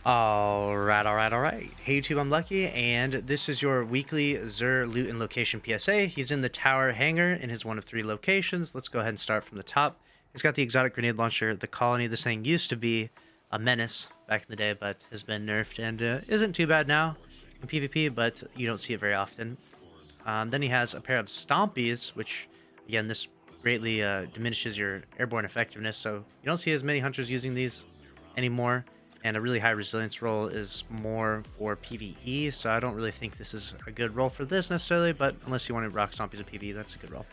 All right. Hey YouTube, I'm Lucky, and this is your weekly Xur loot and location PSA. He's in the tower hangar in his one of three locations. Let's go ahead and start from the top. He's got the exotic grenade launcher, the colony. This thing used to be a menace back in the day, but has been nerfed and isn't too bad now in PvP, but you don't see it very often. Then he has a pair of Stompies, which, again, this greatly diminishes your airborne effectiveness, so you don't see as many hunters using these anymore. And a really high resilience roll is more for PvE, so I don't really think this is a good roll for this necessarily, but unless you want to rock Stompies in PvE, that's a good roll.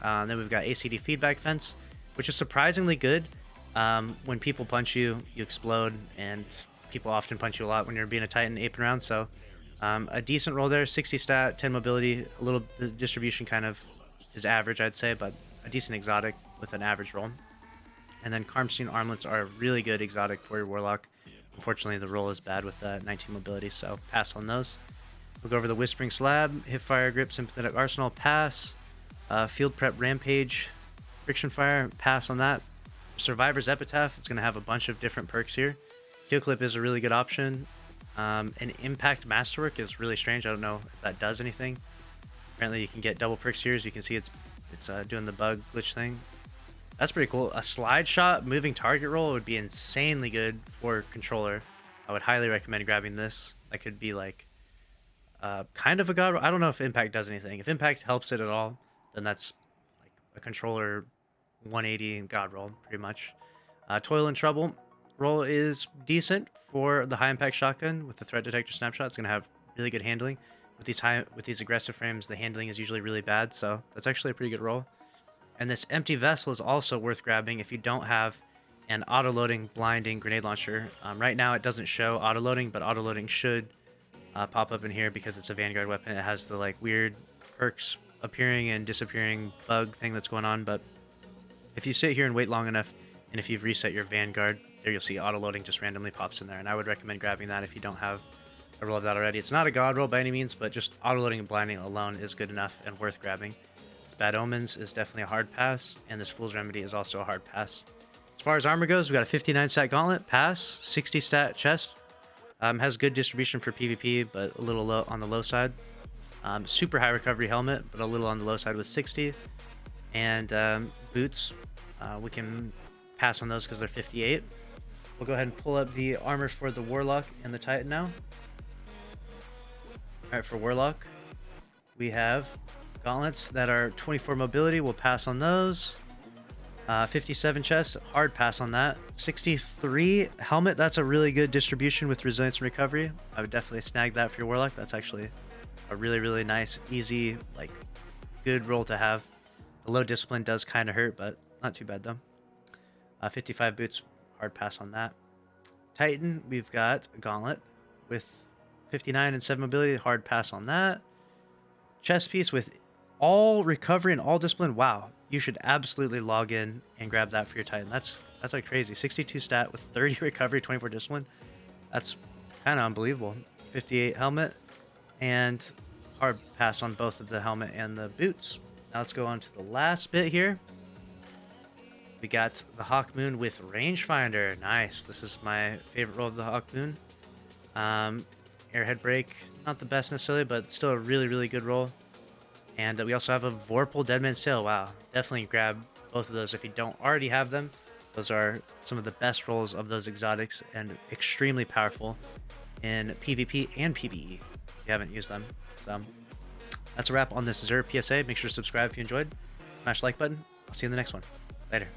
Then we've got ACD Feedback Fence, which is surprisingly good. When people punch you, you explode, and people often punch you a lot when you're being a Titan aping around, so a decent roll there. 60 stat, 10 mobility, the distribution kind of is average, I'd say, but a decent exotic with an average roll. And then Karmstein Armlets are a really good exotic for your Warlock. Unfortunately, the roll is bad with 19 mobility, so pass on those. We'll go over the Whispering Slab, Hipfire Grip, Sympathetic Arsenal, pass. Field Prep Rampage, Friction Fire, pass on that. Survivor's Epitaph, it's going to have a bunch of different perks here. Kill Clip is a really good option. And Impact Masterwork is really strange. I don't know if that does anything. Apparently, you can get double perks here. As you can see, it's doing the bug glitch thing. That's pretty cool. A slide shot moving target roll would be insanely good for controller. I would highly recommend grabbing this. That could be like kind of a god roll. I don't know if impact does anything. If impact helps it at all, then that's like a controller 180 god roll pretty much. Toil and Trouble roll is decent for the high impact shotgun with the threat detector snapshot. It's gonna have really good handling. With these aggressive frames, the handling is usually really bad, so that's actually a pretty good roll. And this Empty Vessel is also worth grabbing if you don't have an auto-loading blinding grenade launcher. Right now it doesn't show auto-loading, but auto-loading should pop up in here because it's a Vanguard weapon. It has the like weird perks appearing and disappearing bug thing that's going on. But if you sit here and wait long enough, and if you've reset your Vanguard, there you'll see auto-loading just randomly pops in there. And I would recommend grabbing that if you don't have a roll of that already. It's not a god roll by any means, but just auto-loading and blinding alone is good enough and worth grabbing. Bad Omens is definitely a hard pass, and this Fool's Remedy is also a hard pass. As far as armor goes, we got a 59 stat gauntlet, pass, 60 stat chest. Has good distribution for PvP, but a little low on the low side. Super high recovery helmet, but a little on the low side with 60. And boots, we can pass on those because they're 58. We'll go ahead and pull up the armor for the Warlock and the Titan now. Alright, for Warlock, we have gauntlets that are 24 mobility, we'll pass on those. 57 chest, hard pass on that. 63 helmet, that's a really good distribution with resilience and recovery. I would definitely snag that for your Warlock. That's actually a really nice, easy, like good roll to have. The low discipline does kind of hurt, but not too bad though. 55 boots, hard pass on that. Titan, we've got a gauntlet with 59 and 7 mobility, hard pass on that. Chest piece with all recovery and all discipline. Wow, you should absolutely log in and grab that for your Titan. That's like crazy. 62 stat with 30 recovery, 24 discipline. That's kind of unbelievable. 58 helmet and hard pass on both of the helmet and the boots. Now let's go on to the last bit here. We got the Hawk Moon with rangefinder. Nice. This is my favorite roll of the Hawk Moon. Airhead break, not the best necessarily, but still a really good roll. And we also have a Vorpal Deadman's Tail. Wow, definitely grab both of those if you don't already have them. Those are some of the best rolls of those exotics and extremely powerful in PvP and PvE if you haven't used them. So that's a wrap on this Xur PSA. Make sure to subscribe if you enjoyed. Smash the like button. I'll see you in the next one. Later.